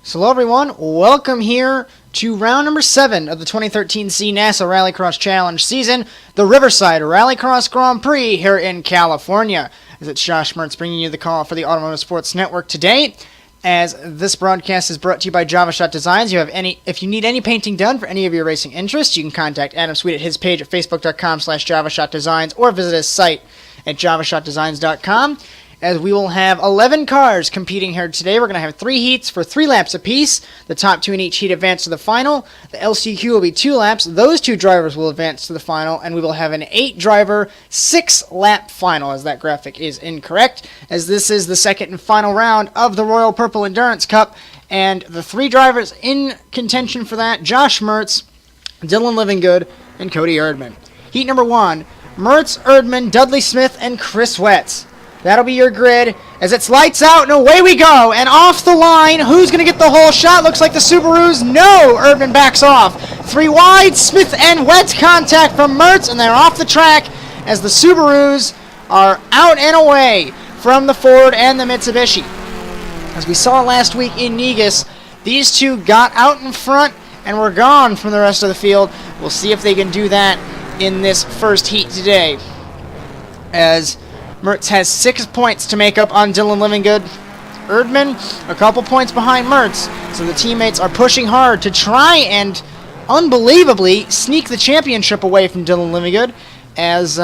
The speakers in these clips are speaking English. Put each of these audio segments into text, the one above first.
So hello everyone, welcome here to round number 7 of the 2013 NASA RallyCross Challenge season, the Riverside RallyCross Grand Prix here in California. As it's Josh Mertz bringing you the call for the Automotive Sports Network today. As this broadcast is brought to you by JavaShot Designs, if you need any painting done for any of your racing interests, you can contact Adam Sweet at his page at facebook.com/JavaShotDesigns or visit his site at javashotdesigns.com. As we will have 11 cars competing here today. We're going to have 3 heats for 3 laps apiece. The top 2 in each heat advance to the final. The LCQ will be 2 laps. Those 2 drivers will advance to the final, and we will have an 8-driver, 6-lap final, as that graphic is incorrect, as this is the second and final round of the Royal Purple Endurance Cup, and the 3 drivers in contention for that, Josh Mertz, Dylan Livingood, and Cody Erdman. Heat number 1, Mertz, Erdman, Dudley Smith, and Chris Wetz. That'll be your grid as it's lights out and away we go. And off the line, who's going to get the whole shot? Looks like the Subarus. No, Erdman backs off. 3 wide, Smith and Wetz contact from Mertz, and they're off the track as the Subarus are out and away from the Ford and the Mitsubishi. As we saw last week in Negus, these 2 got out in front and were gone from the rest of the field. We'll see if they can do that in this first heat today. As Mertz has 6 points to make up on Dylan Livingood. Erdman, a couple points behind Mertz. So the teammates are pushing hard to try and, unbelievably, sneak the championship away from Dylan Livingood. As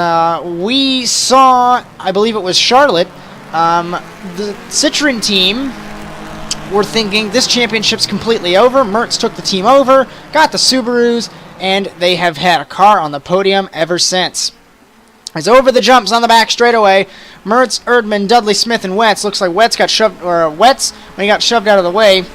we saw, I believe it was Charlotte, the Citroen team were thinking this championship's completely over. Mertz took the team over, got the Subarus, and they have had a car on the podium ever since. As over the jumps on the back straightaway, Mertz, Erdman, Dudley Smith, and Wetz. Looks like Wetz, when he got shoved out of the way,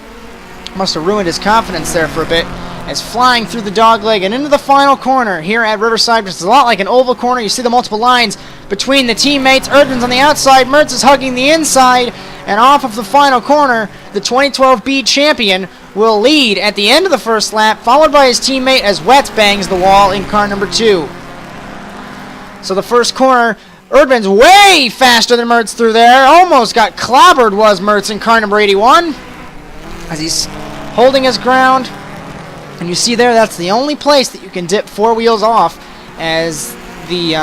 must have ruined his confidence there for a bit. As flying through the dogleg and into the final corner here at Riverside, which is a lot like an oval corner. You see the multiple lines between the teammates. Erdman's on the outside, Mertz is hugging the inside, and off of the final corner, the 2012 B champion will lead at the end of the first lap, followed by his teammate as Wetz bangs the wall in car number 2. So the first corner, Erdman's way faster than Mertz through there. Almost got clobbered was Mertz in car number 81. As he's holding his ground. And you see there, that's the only place that you can dip 4 wheels off, as the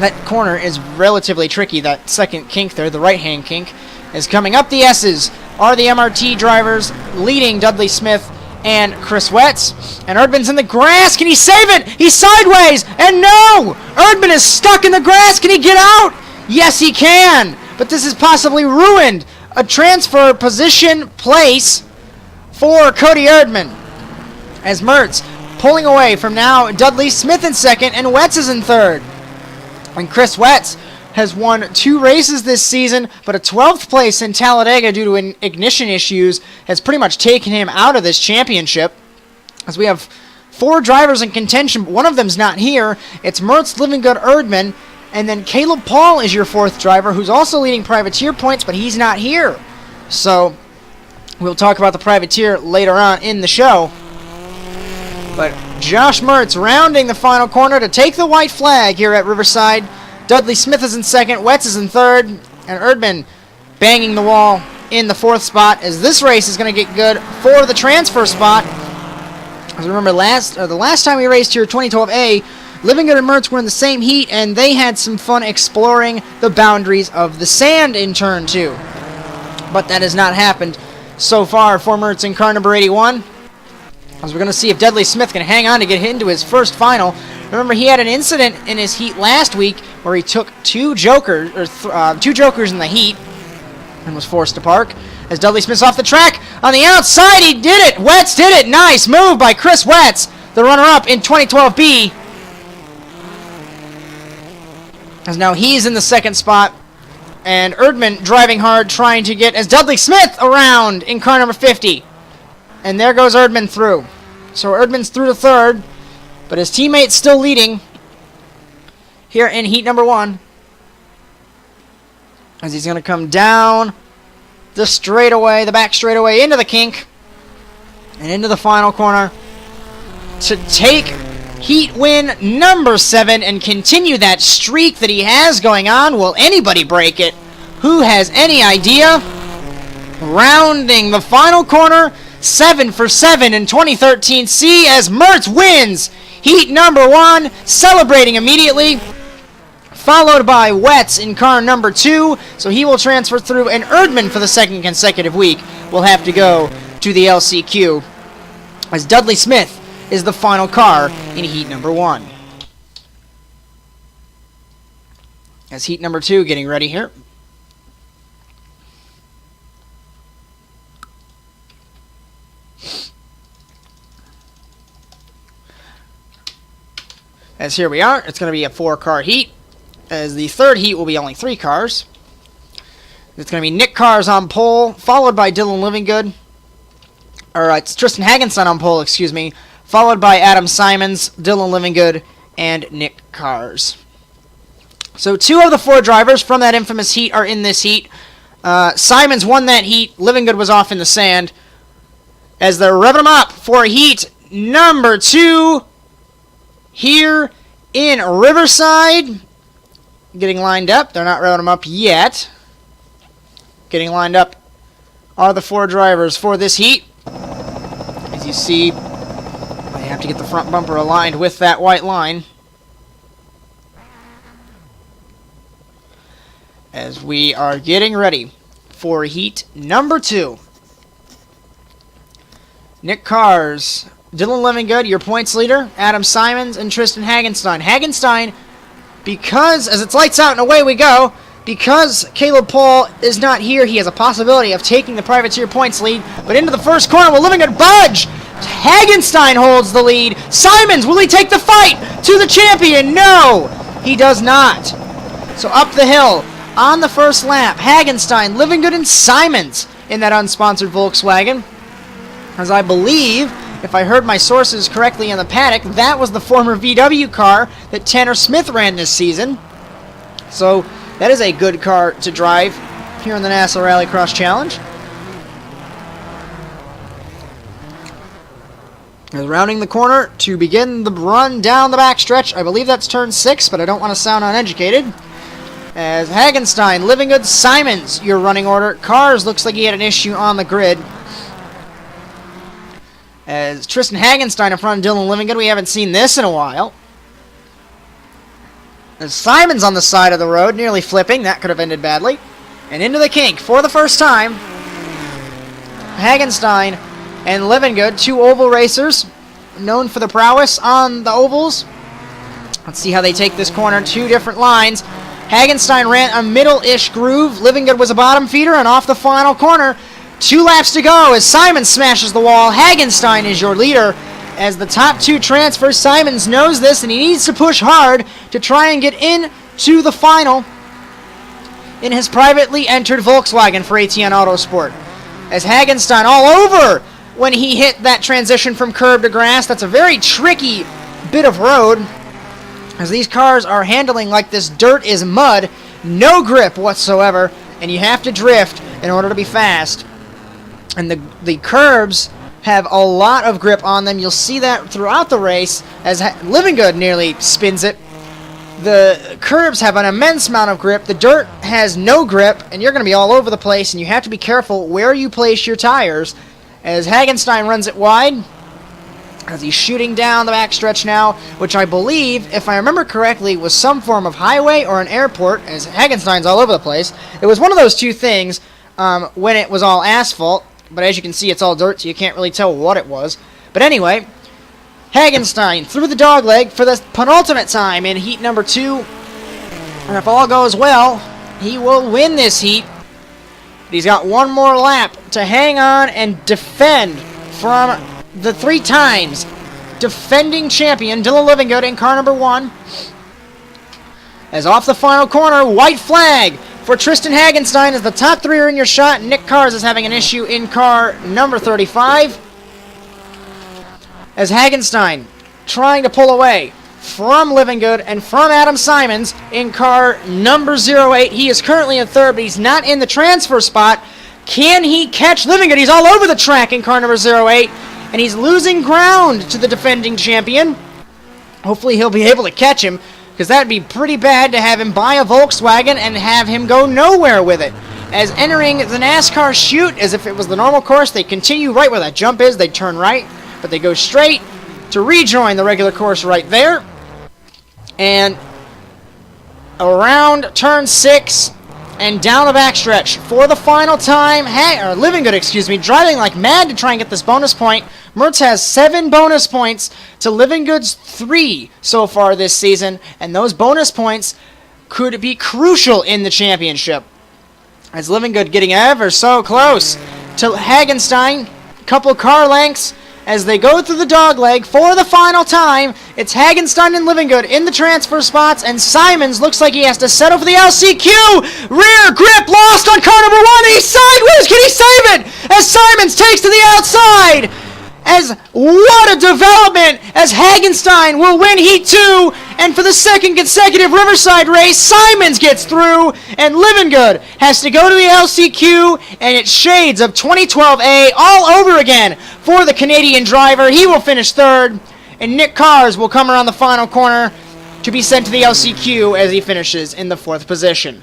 that corner is relatively tricky. That second kink there, the right-hand kink, is coming up. The S's are the MRT drivers, leading Dudley Smith and Chris Wetz. And Erdman's in the grass. Can he save it? He's sideways. And no! Erdman is stuck in the grass. Can he get out? Yes, he can. But this has possibly ruined a transfer position place for Cody Erdman. As Mertz pulling away from now Dudley Smith in second and Wetz is in third. And Chris Wetz has won 2 races this season, but a 12th place in Talladega due to ignition issues has pretty much taken him out of this championship. As we have 4 drivers in contention, but one of them's not here. It's Mertz, Livingood, Erdman, and then Caleb Paul is your 4th driver, who's also leading Privateer points, but he's not here. So we'll talk about the Privateer later on in the show. But Josh Mertz rounding the final corner to take the white flag here at Riverside. Dudley Smith is in second, Wetz is in third, and Erdman banging the wall in the 4th spot, as this race is going to get good for the transfer spot. As remember, the last time we raced here, 2012A, Livingood and Mertz were in the same heat, and they had some fun exploring the boundaries of the sand in turn 2. But that has not happened so far for Mertz in car number 81. As we're going to see if Dudley Smith can hang on to get into his first final. Remember, he had an incident in his heat last week where he took 2 jokers in the heat and was forced to park. As Dudley Smith's off the track on the outside, he did it. Wetz did it. Nice move by Chris Wetz, the runner-up in 2012B. As now he's in the 2nd spot, and Erdman driving hard, trying to get as Dudley Smith around in car number 50. And there goes Erdman through. So Erdman's through to 3rd, but his teammate's still leading here in heat number 1. As he's going to come down the straightaway, the back straightaway, into the kink, and into the final corner to take heat win number 7 and continue that streak that he has going on. Will anybody break it? Who has any idea? Rounding the final corner, 7 for 7 in 2013 C as Mertz wins heat number 1, celebrating immediately, followed by Wetz in car number 2, so he will transfer through, and Erdman for the second consecutive week will have to go to the LCQ, as Dudley Smith is the final car in heat number 1. As heat number 2 getting ready here. As here we are, it's going to be a 4-car heat, as the third heat will be only 3 cars. It's going to be Nick Cars on pole, followed by Dylan Livingood. Or it's Tristan Hagenstein on pole, excuse me, followed by Adam Simons, Dylan Livingood, and Nick Cars. So 2 of the 4 drivers from that infamous heat are in this heat. Simons won that heat. Livingood was off in the sand. As they're revving them up for heat number 2 here in Riverside. Getting lined up. They're not revving them up yet. Getting lined up are the 4 drivers for this heat. As you see, I have to get the front bumper aligned with that white line. As we are getting ready for heat number 2. Nick Cars, Dylan Livingood, your points leader, Adam Simons, and Tristan Hagenstein. Hagenstein, because, as it's lights out and away we go, because Caleb Paul is not here, he has a possibility of taking the privateer points lead, but into the first corner will Livingood budge! Hagenstein holds the lead. Simons, will he take the fight to the champion? No, he does not. So up the hill, on the first lap, Hagenstein, Livingood, and Simons in that unsponsored Volkswagen. As I believe, if I heard my sources correctly in the paddock, that was the former VW car that Tanner Smith ran this season. So that is a good car to drive here in the NASA Rallycross Challenge. As rounding the corner to begin the run down the backstretch. I believe that's turn 6, but I don't want to sound uneducated. As Hagenstein, Livingood, Simons, your running order. Cars looks like he had an issue on the grid. As Tristan Hagenstein in front of Dylan Livingood, we haven't seen this in a while. As Simons on the side of the road, nearly flipping. That could have ended badly. And into the kink for the first time. Hagenstein and Livingood, 2 oval racers, known for the prowess on the ovals. Let's see how they take this corner. 2 different lines. Hagenstein ran a middle-ish groove. Livingood was a bottom feeder, and off the final corner, 2 laps to go as Simons smashes the wall. Hagenstein is your leader. As the top 2 transfers, Simons knows this, and he needs to push hard to try and get into the final in his privately entered Volkswagen for ATN Autosport. As Hagenstein all over when he hit that transition from curb to grass. That's a very tricky bit of road, as these cars are handling like this dirt is mud, no grip whatsoever, and you have to drift in order to be fast. And the curbs have a lot of grip on them. You'll see that throughout the race as Livingood nearly spins it. The curbs have an immense amount of grip. The dirt has no grip, and you're going to be all over the place, and you have to be careful where you place your tires. As Hagenstein runs it wide, as he's shooting down the backstretch now, which I believe, if I remember correctly, was some form of highway or an airport, as Hagenstein's all over the place. It was one of those 2 things when it was all asphalt. But as you can see, it's all dirt, so you can't really tell what it was. But anyway, Hagenstein through the dogleg for the penultimate time in heat number 2. And if all goes well, he will win this heat. But he's got 1 more lap to hang on and defend from the 3 times defending champion, Dylan Livingood, in car number 1. As off the final corner, white flag for Tristan Hagenstein as the top 3 are in your shot. Nick Cars is having an issue in car number 35. As Hagenstein trying to pull away from Livingood and from Adam Simons in car number 08. He is currently in 3rd, but he's not in the transfer spot. Can he catch Livingood? He's all over the track in car number 08, and he's losing ground to the defending champion. Hopefully he'll be able to catch him, because that'd be pretty bad to have him buy a Volkswagen and have him go nowhere with it. As entering the NASCAR chute, as if it was the normal course, they continue right where that jump is. They turn right, but they go straight to rejoin the regular course right there. And around turn 6 and down the backstretch for the final time. Living Good, driving like mad to try and get this bonus point. Mertz has 7 bonus points to Living Good's 3 so far this season, and those bonus points could be crucial in the championship. As Living Good getting ever so close to Hagenstein, couple car lengths as they go through the dogleg for the final time. It's Hagenstein and Living Good in the transfer spots, and Simons looks like he has to settle for the LCQ. Rear grip lost on car number 1. He's sideways. Can he save it? As Simons takes to the outside. As what a development as Hagenstein will win Heat 2, and for the second consecutive Riverside race, Simons gets through, and Living Good has to go to the LCQ, and it's shades of 2012A all over again for the Canadian driver. He will finish 3rd, and Nick Cars will come around the final corner to be sent to the LCQ as he finishes in the 4th position.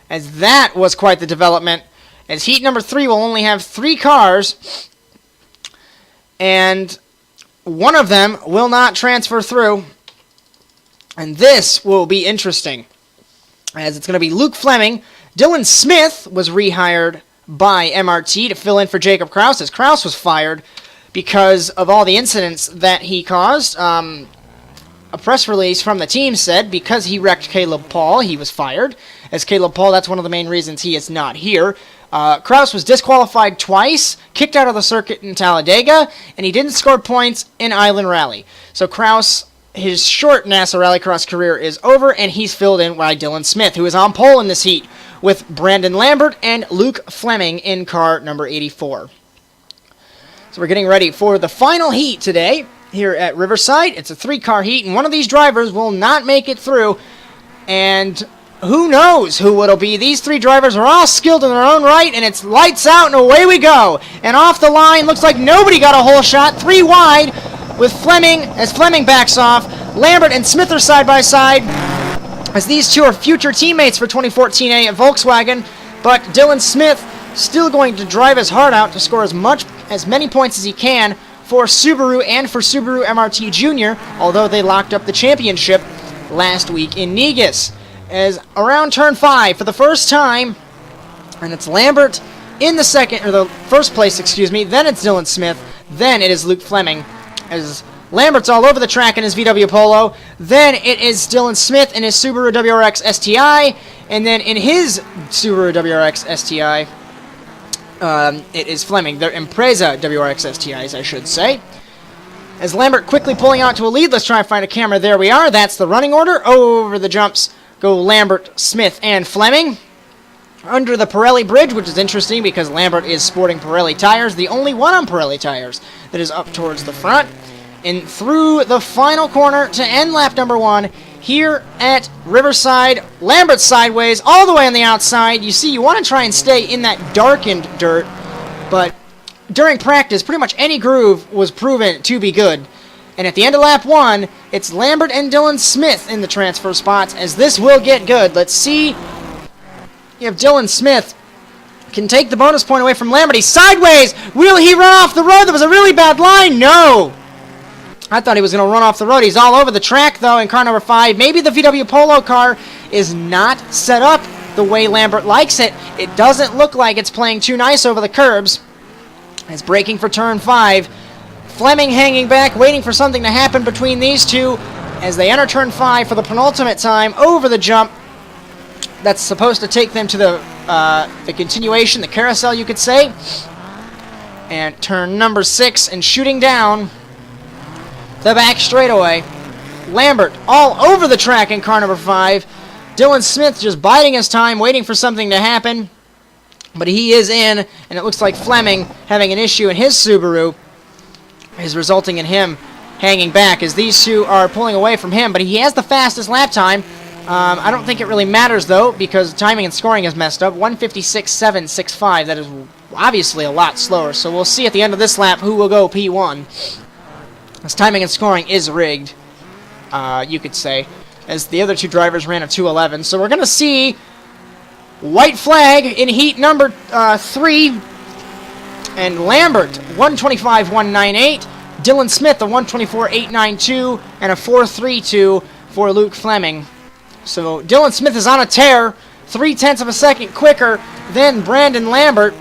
As that was quite the development, as Heat number 3 will only have 3 cars, and one of them will not transfer through. And this will be interesting, as it's going to be Luke Fleming. Dylan Smith was rehired by MRT to fill in for Jacob Kraus, as Kraus was fired because of all the incidents that he caused. A press release from the team said because he wrecked Caleb Paul, he was fired. As Caleb Paul, that's one of the main reasons he is not here. Kraus was disqualified twice, kicked out of the circuit in Talladega, and he didn't score points in Island Rally. So Kraus, his short NASA Rallycross career is over, and he's filled in by Dylan Smith, who is on pole in this heat, with Brandon Lambert and Luke Fleming in car number 84. So we're getting ready for the final heat today here at Riverside. It's a 3-car heat, and one of these drivers will not make it through, and who knows who it'll be. These 3 drivers are all skilled in their own right, and it's lights out, and away we go. And off the line, looks like nobody got a hole shot. 3 wide with Fleming, as Fleming backs off. Lambert and Smith are side by side, as these 2 are future teammates for 2014A at Volkswagen. But Dylan Smith still going to drive his heart out to score as many points as he can for Subaru and for Subaru MRT Jr., although they locked up the championship last week in Negus. As around turn 5 for the first time, and it's Lambert in the first place, then it's Dylan Smith, then it is Luke Fleming, as Lambert's all over the track in his VW Polo, then it is Dylan Smith in his Subaru WRX STI, and then in his Subaru WRX STI, it is Fleming, their Impreza WRX STIs, I should say. As Lambert quickly pulling out to a lead, let's try and find a camera, there we are, that's the running order. Over the jumps go Lambert, Smith, and Fleming. Under the Pirelli bridge, which is interesting because Lambert is sporting Pirelli tires, the only one on Pirelli tires that is up towards the front. And through the final corner to end lap number 1 here at Riverside. Lambert sideways, all the way on the outside. You see, you want to try and stay in that darkened dirt, but during practice, pretty much any groove was proven to be good. And at the end of lap 1, it's Lambert and Dylan Smith in the transfer spots, as this will get good. Let's see if Dylan Smith can take the bonus point away from Lambert. He's sideways. Will he run off the road? That was a really bad line. No. I thought he was going to run off the road. He's all over the track, though, in car number 5. Maybe the VW Polo car is not set up the way Lambert likes it. It doesn't look like it's playing too nice over the curbs. It's braking for turn 5. Fleming hanging back, waiting for something to happen between these two as they enter turn 5 for the penultimate time over the jump. That's supposed to take them to the continuation, the carousel, you could say. And turn number 6, and shooting down the back straightaway. Lambert all over the track in car number 5. Dylan Smith just biding his time, waiting for something to happen. But he is in, and it looks like Fleming having an issue in his Subaru is resulting in him hanging back as these two are pulling away from him. But he has the fastest lap time. I don't think it really matters, though, because timing and scoring is messed up. 156.765. That is obviously a lot slower. So we'll see at the end of this lap who will go P1. As timing and scoring is rigged, you could say, as the other two drivers ran a 2:11. So we're going to see White flag in heat number 3. And Lambert, 125.198. Dylan Smith, a 124.892. And a 4.32 for Luke Fleming. So Dylan Smith is on a tear. 0.3 of a second quicker than Brandon Lambert.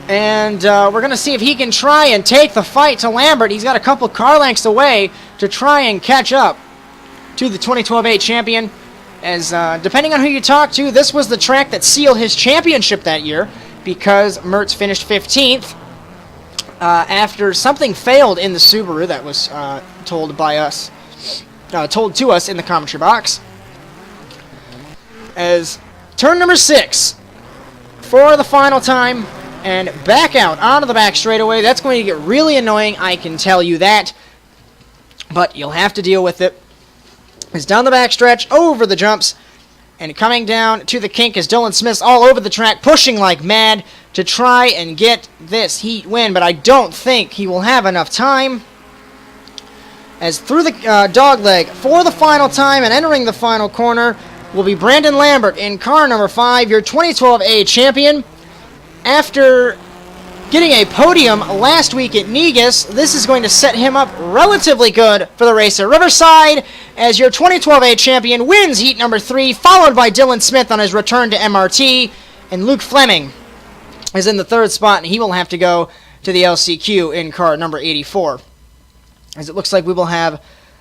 And we're going to see if he can try and take the fight to Lambert. He's got a couple car lengths away to try and catch up to the 2012A champion. As depending on who you talk to, this was the track that sealed his championship that year, because Mertz finished 15th after something failed in the Subaru that was told to us in the commentary box. As turn number 6 for the final time, and back out onto the back straightaway. That's going to get really annoying, I can tell you that, but you'll have to deal with it. It's down the back stretch, over the jumps, and coming down to the kink is Dylan Smith all over the track, pushing like mad to try and get this heat win, but I don't think he will have enough time. As through the dog leg for the final time and entering the final corner will be Brandon Lambert in car number 5, your 2012A champion. After getting a podium last week at Negus, this is going to set him up relatively good for the race at Riverside, as your 2012A champion wins heat number 3, followed by Dylan Smith on his return to MRT, and Luke Fleming is in the 3rd spot, and he will have to go to the LCQ in car number 84. As it looks like we will have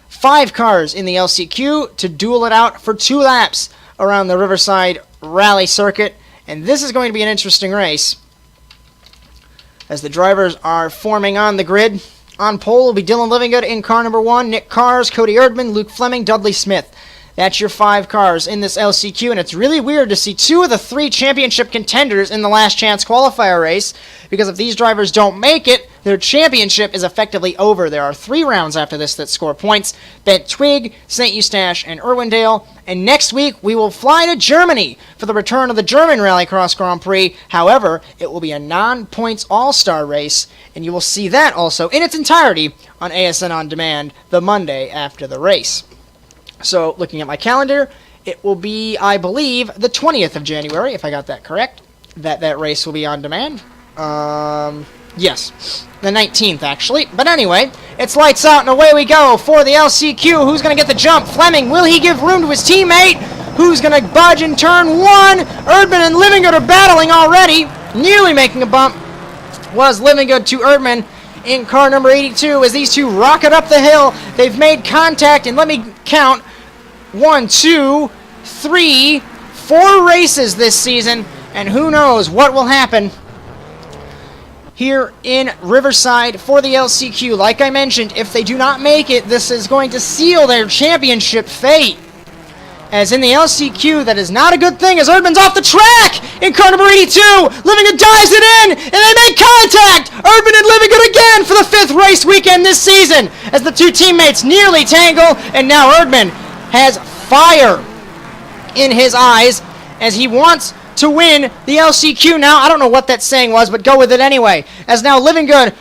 5 cars in the LCQ to duel it out for 2 laps around the Riverside Rally Circuit, and this is going to be an interesting race as the drivers are forming on the grid. On pole will be Dylan Livingood in car number 1, Nick Cars, Cody Erdman, Luke Fleming, Dudley Smith. That's your 5 cars in this LCQ, and it's really weird to see 2 of the 3 championship contenders in the last chance qualifier race, because if these drivers don't make it, their championship is effectively over. There are 3 rounds after this that score points: Bent Twig, St. Eustache, and Irwindale. And next week, we will fly to Germany for the return of the German RallyCross Grand Prix. However, it will be a non-points all-star race, and you will see that also in its entirety on ASN On Demand the Monday after the race. So, looking at my calendar, it will be, I believe, the 20th of January, if I got that correct, that race will be on demand. Yes, the 19th, actually. But anyway, it's lights out and away we go for the LCQ. Who's going to get the jump? Fleming, will he give room to his teammate? Who's going to budge in turn 1? Erdman and Livingood are battling already. Nearly making a bump was Livingood to Erdman in car number 82 as these two rocket up the hill. They've made contact, and let me count. 1, 2, 3, 4 races this season, and who knows what will happen here in Riverside for the LCQ. Like I mentioned, if they do not make it, this is going to seal their championship fate. As in the LCQ, that is not a good thing, as Erdman's off the track in car number 82. Livingood dives it in, and they make contact. Erdman and Livingood again for the 5th race weekend this season, as the 2 teammates nearly tangle, and now Erdman has fire in his eyes as he wants to win the LCQ now. I don't know what that saying was, but go with it anyway. As now Livingood,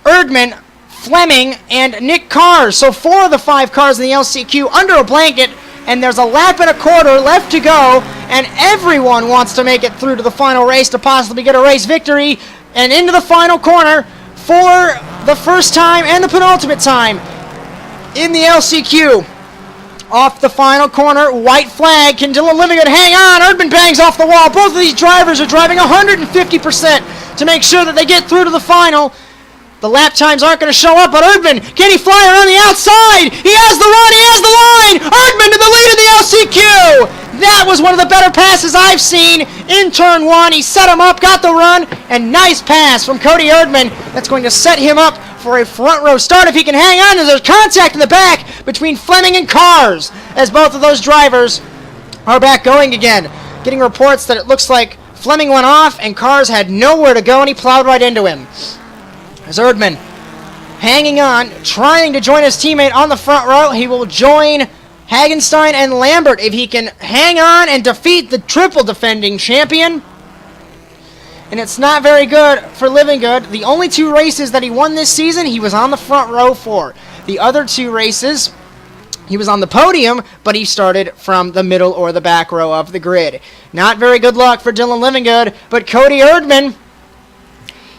Erdman, Fleming, and Nick Cars. So 4 of the 5 cars in the LCQ under a blanket, and there's a lap and a quarter left to go, and everyone wants to make it through to the final race to possibly get a race victory and into the final corner for the first time and the penultimate time in the LCQ. Off the final corner, white flag. Can Dylan Livingood hang on? Erdman bangs off the wall. Both of these drivers are driving 150% to make sure that they get through to the final. The lap times aren't going to show up, but Erdman, can he fly around the outside? He has the run, he has the line! Erdman to the lead of the LCQ! That was one of the better passes I've seen in turn 1. He set him up, got the run, and nice pass from Cody Erdman. That's going to set him up for a front row start if he can hang on. There's contact in the back between Fleming and Cars as both of those drivers are back going again. Getting reports that it looks like Fleming went off and Cars had nowhere to go and he plowed right into him. As Erdman hanging on, trying to join his teammate on the front row. He will join Hagenstein and Lambert if he can hang on and defeat the triple defending champion. And it's not very good for Livingood. The only 2 races that he won this season, he was on the front row for. The other 2 races, He was on the podium, but he started from the middle or the back row of the grid. Not very good luck for Dylan Livingood, but Cody Erdman,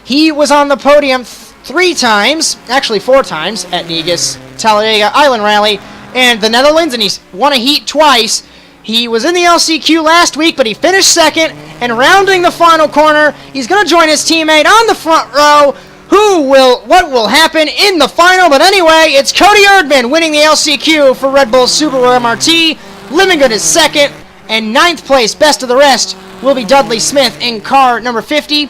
he was on the podium 3 times, actually 4 times, at Negus, Talladega Island Rally, and the Netherlands, and he's won a heat twice. He was in the LCQ last week, but he finished second, and rounding the final corner, he's going to join his teammate on the front row. What will happen in the final? But anyway, it's Cody Erdman winning the LCQ for Red Bull Subaru MRT. Livingood is second, and 9th place, best of the rest, will be Dudley Smith in car number 50.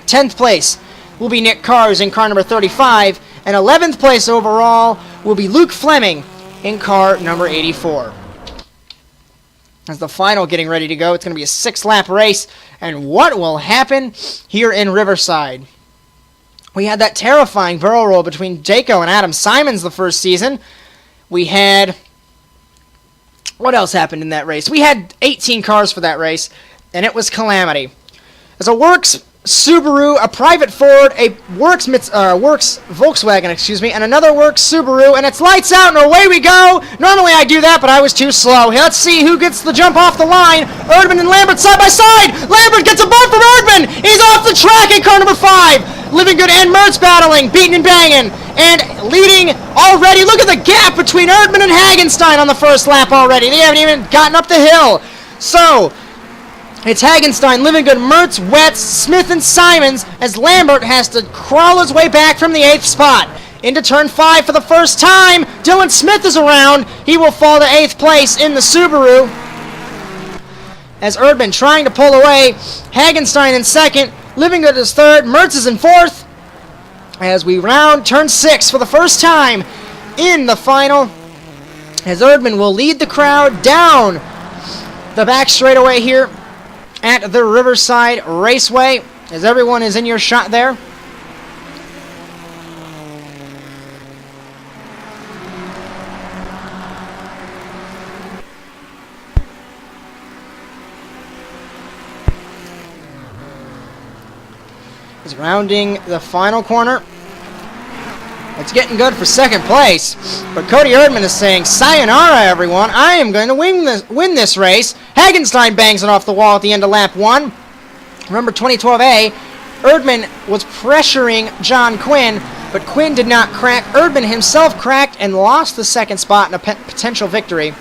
10th place will be Nick Cars in car number 35, and 11th place overall will be Luke Fleming in car number 84. As the final getting ready to go, it's going to be a 6-lap race, and what will happen here in Riverside? We had that terrifying barrel roll between Jaco and Adam Simons the first season. We had... What else happened in that race? We had 18 cars for that race, and it was calamity. As a Works Subaru, a private Ford, a Works Volkswagen, and another Works Subaru, and it's lights out, and away we go. Normally I do that, but I was too slow. Let's see who gets the jump off the line. Erdman and Lambert side by side. Lambert gets a bump from Erdman. He's off the track in car number 5. Livingood and Mertz battling, beating and banging, and leading already. Look at the gap between Erdman and Hagenstein on the first lap already. They haven't even gotten up the hill. So, it's Hagenstein, Livingood, Mertz, Wetz, Smith, and Simons, as Lambert has to crawl his way back from the 8th spot. Into turn 5 for the first time. Dylan Smith is around. He will fall to 8th place in the Subaru. As Erdman trying to pull away. Hagenstein in 2nd. Livingood is 3rd. Mertz is in 4th. As we round turn 6 for the first time in the final. As Erdman will lead the crowd down the back straightaway here at the Riverside Raceway, as everyone is in your shot there. Is rounding the final corner. It's getting good for 2nd place, but Cody Erdman is saying, sayonara, everyone. I am going to win this race. Hagenstein bangs it off the wall at the end of lap 1. Remember 2012A, Erdman was pressuring John Quinn, but Quinn did not crack. Erdman himself cracked and lost the 2nd spot in a potential victory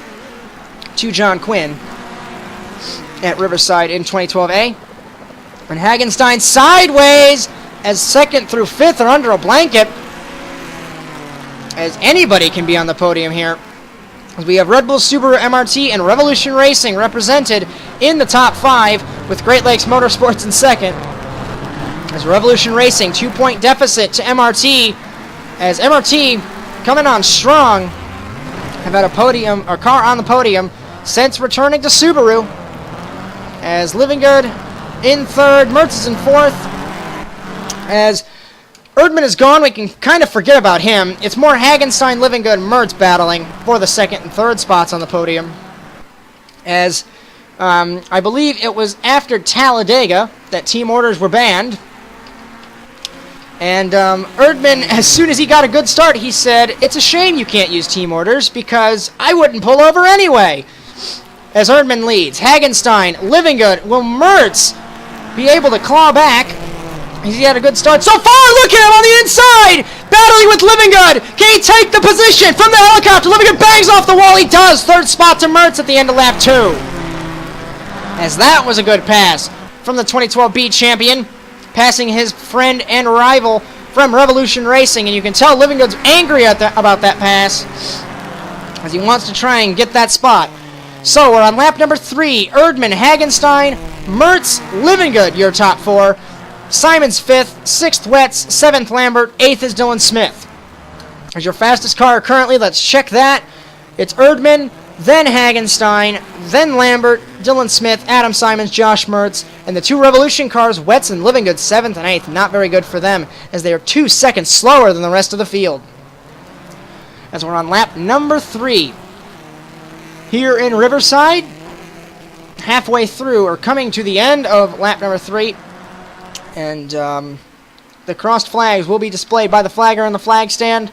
to John Quinn at Riverside in 2012A. And Hagenstein sideways as 2nd through 5th are under a blanket. As anybody can be on the podium here. As we have Red Bull Subaru MRT and Revolution Racing represented in the top 5 with Great Lakes Motorsports in 2nd. As Revolution Racing, 2-point deficit to MRT. As MRT coming on strong, have had a car on the podium since returning to Subaru. As Livingood in 3rd, Mertz is in 4th. As Erdman is gone, we can kind of forget about him. It's more Hagenstein, Livingood, Mertz battling for the 2nd and 3rd spots on the podium. As I believe it was after Talladega that team orders were banned. And Erdman, as soon as he got a good start, he said, it's a shame you can't use team orders because I wouldn't pull over anyway. As Erdman leads, Hagenstein, Livingood, will Mertz be able to claw back? He had a good start so far. Look at him on the inside, battling with Livingood. Can he take the position from the helicopter? Livingood bangs off the wall. He does. 3rd spot to Mertz at the end of lap 2. As that was a good pass from the 2012 B champion, passing his friend and rival from Revolution Racing. And you can tell Livingood's angry about that pass, as he wants to try and get that spot. So we're on lap number 3. Erdman, Hagenstein, Mertz, Livingood, your top 4. Simons 5th, 6th Wetz, 7th Lambert, 8th is Dylan Smith. As your fastest car currently, let's check that. It's Erdman, then Hagenstein, then Lambert, Dylan Smith, Adam Simons, Josh Mertz, and the 2 Revolution cars, Wetz and Livingood, 7th and 8th. Not very good for them, as they are 2 seconds slower than the rest of the field. As we're on lap number 3. Here in Riverside, halfway through, or coming to the end of lap number 3. And the crossed flags will be displayed by the flagger on the flag stand.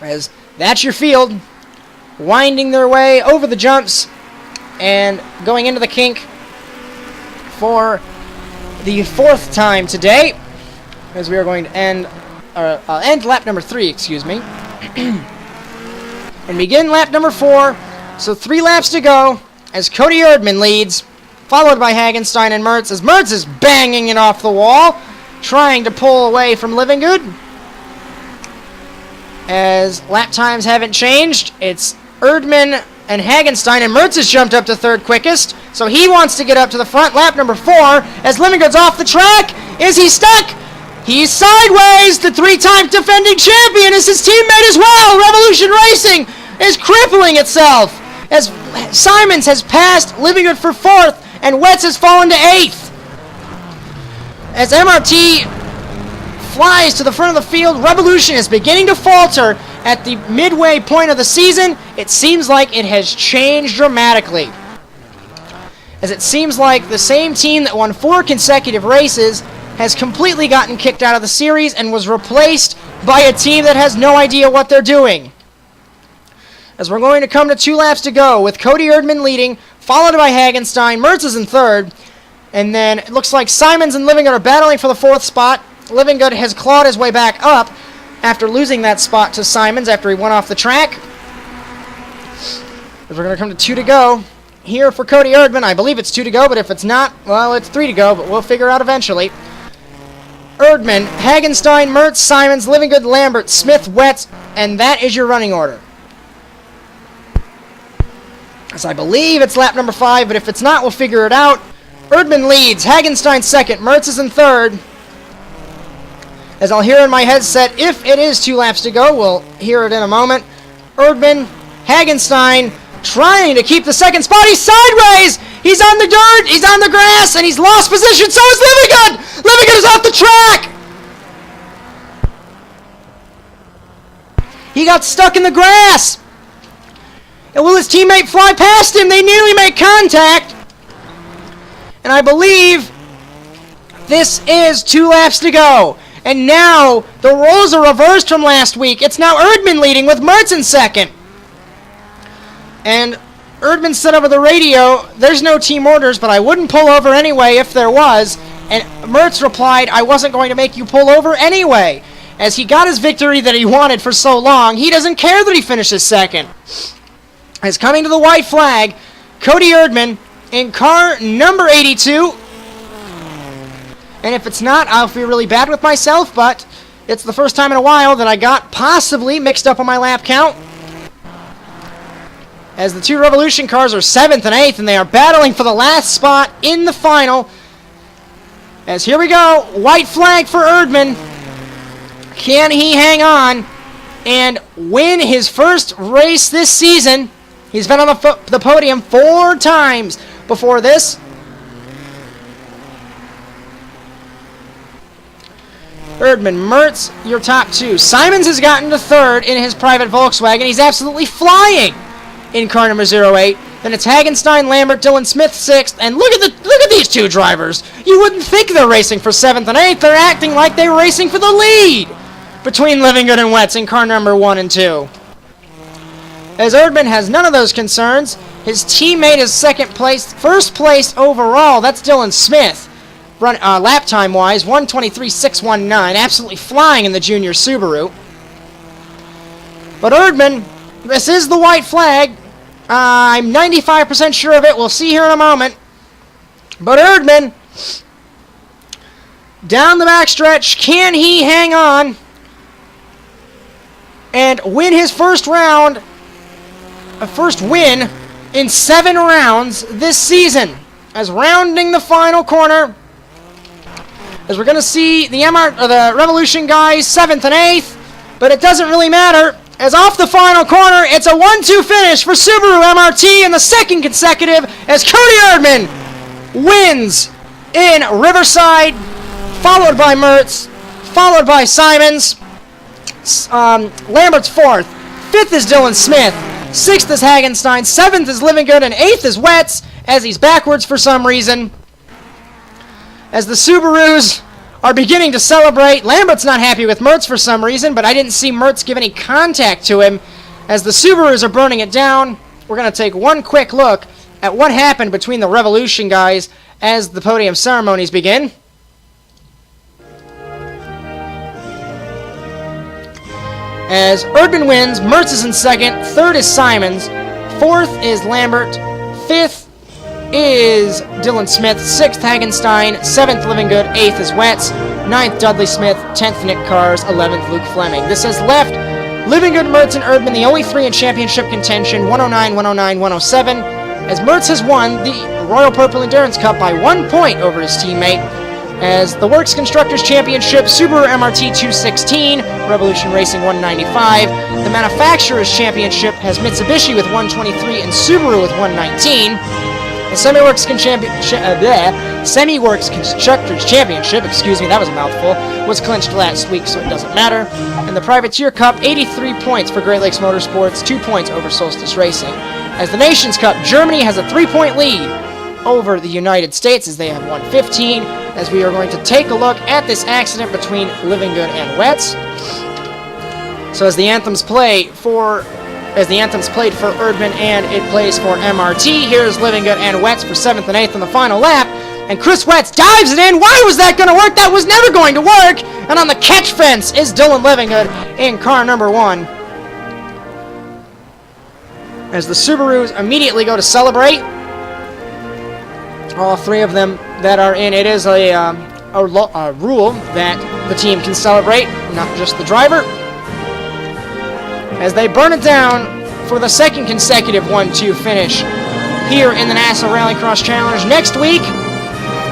As that's your field, winding their way over the jumps and going into the kink for the 4th time today, as we are going to end lap number 3, excuse me, and begin lap number 4. So 3 laps to go as Cody Erdman leads, followed by Hagenstein and Mertz, as Mertz is banging it off the wall, trying to pull away from Living Good. As lap times haven't changed, it's Erdman and Hagenstein, and Mertz has jumped up to 3rd quickest, so he wants to get up to the front. Lap number 4, as Living Good's off the track. Is he stuck? He's sideways. The 3-time defending champion is his teammate as well. Revolution Racing is crippling itself, as Simons has passed Living Good for 4th, and Wetz has fallen to 8th. As MRT flies to the front of the field, Revolution is beginning to falter at the midway point of the season. It seems like it has changed dramatically, as it seems like the same team that won 4 consecutive races has completely gotten kicked out of the series and was replaced by a team that has no idea what they're doing. As we're going to come to 2 laps to go, with Cody Erdman leading, followed by Hagenstein. Mertz is in 3rd, and then it looks like Simons and Living Good are battling for the 4th spot. Living Good has clawed his way back up after losing that spot to Simons after he went off the track. As we're going to come to 2 to go here for Cody Erdman. I believe it's 2 to go, but if it's not, well, it's 3 to go, but we'll figure out eventually. Erdman, Hagenstein, Mertz, Simons, Living Good, Lambert, Smith, Wetz, and that is your running order. As I believe it's lap number 5, but if it's not, we'll figure it out. Erdman leads, Hagenstein 2nd, Mertz is in 3rd. As I'll hear in my headset, if it is 2 laps to go, we'll hear it in a moment. Erdman, Hagenstein, trying to keep the 2nd spot. He's sideways! He's on the dirt, he's on the grass, and he's lost position. So is Living Good! Living Good is off the track! He got stuck in the grass! And will his teammate fly past him? They nearly make contact. And I believe this is 2 laps to go. And now the roles are reversed from last week. It's now Erdman leading with Mertz in 2nd. And Erdman said over the radio, there's no team orders, but I wouldn't pull over anyway if there was. And Mertz replied, I wasn't going to make you pull over anyway. As he got his victory that he wanted for so long, he doesn't care that he finishes 2nd. As coming to the white flag, Cody Erdman in car number 82. And if it's not, I'll feel really bad with myself, but it's the first time in a while that I got possibly mixed up on my lap count. As the 2 Revolution cars are 7th and 8th, and they are battling for the last spot in the final. As here we go, white flag for Erdman. Can he hang on and win his first race this season? He's been on the podium 4 times before this. Erdman, Mertz, your top 2. Simons has gotten to 3rd in his private Volkswagen. He's absolutely flying in car number 08. Then it's Hagenstein, Lambert, Dylan Smith 6th. And look at these 2 drivers. You wouldn't think they're racing for 7th and 8th. They're acting like they're racing for the lead between Living Good and Wetz in car number 1 and 2. As Erdman has none of those concerns. His teammate is 2nd place, 1st place overall. That's Dylan Smith. Lap time wise, 1:23.619, absolutely flying in the junior Subaru. But Erdman, this is the white flag. I'm 95% sure of it. We'll see here in a moment. But Erdman, down the backstretch, can he hang on and win his first round, a first win in 7 rounds this season? As rounding the final corner, as we're going to see the Revolution guys 7th and 8th, but it doesn't really matter, as off the final corner, it's a 1-2 finish for Subaru MRT in the 2nd consecutive, as Cody Erdman wins in Riverside, followed by Mertz, followed by Simons. Lambert's 4th, 5th is Dylan Smith, 6th is Hagenstein, 7th is Living Good, and 8th is Wetz, as he's backwards for some reason. As the Subarus are beginning to celebrate, Lambert's not happy with Mertz for some reason, but I didn't see Mertz give any contact to him As the Subarus are burning it down, we're going to take one quick look at what happened between the Revolution guys as the podium ceremonies begin. As Erdman wins, Mertz is in second, third is Simons, fourth is Lambert, fifth is Dylan Smith, sixth Hagenstein, seventh Livingood, eighth is Wetz, ninth Dudley Smith, 10th Nick Cars, 11th Luke Fleming. This has left Livingood, Mertz, and Erdman the only three in championship contention, 109, 109, 107, as Mertz has won the Royal Purple Endurance Cup by 1 point over his teammate. As the Works Constructors Championship, Subaru MRT 216, Revolution Racing 195. The Manufacturers Championship has Mitsubishi with 123 and Subaru with 119. The Semi-Works Constructors Championship, that was a mouthful, was clinched last week, so it doesn't matter. And the Privateer Cup, 83 points for Great Lakes Motorsports, 2 points over Solstice Racing. As the Nations Cup, Germany has a 3-point lead over the United States as they have 115, as we are going to take a look at this accident between Livingood and Wetz. So as the anthems played for Erdman and it plays for MRT, here's Livingood and Wetz for 7th and 8th in the final lap, and Chris Wetz dives it in. Why was that going to work? That was never going to work! And on the catch fence is Dylan Livingood in car number 1. As the Subarus immediately go to celebrate, all three of them that are in, it is a rule that the team can celebrate, not just the driver. As they burn it down for the second consecutive 1-2 finish here in the NASA Rallycross Challenge. Next week,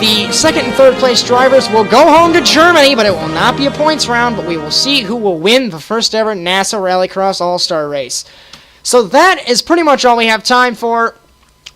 the second and third place drivers will go home to Germany, but it will not be a points round, but we will see who will win the first ever NASA Rallycross All-Star Race. So that is pretty much all we have time for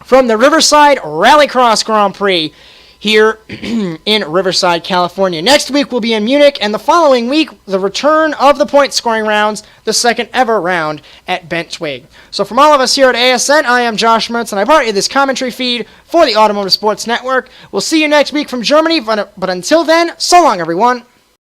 from the Riverside Rallycross Grand Prix here in Riverside, California. Next week we'll be in Munich, and the following week, the return of the point scoring rounds, the second ever round at Bent Twig. So from all of us here at ASN, I am Josh Mertz, and I brought you this commentary feed for the Automotive Sports Network. We'll see you next week from Germany, but until then, so long everyone.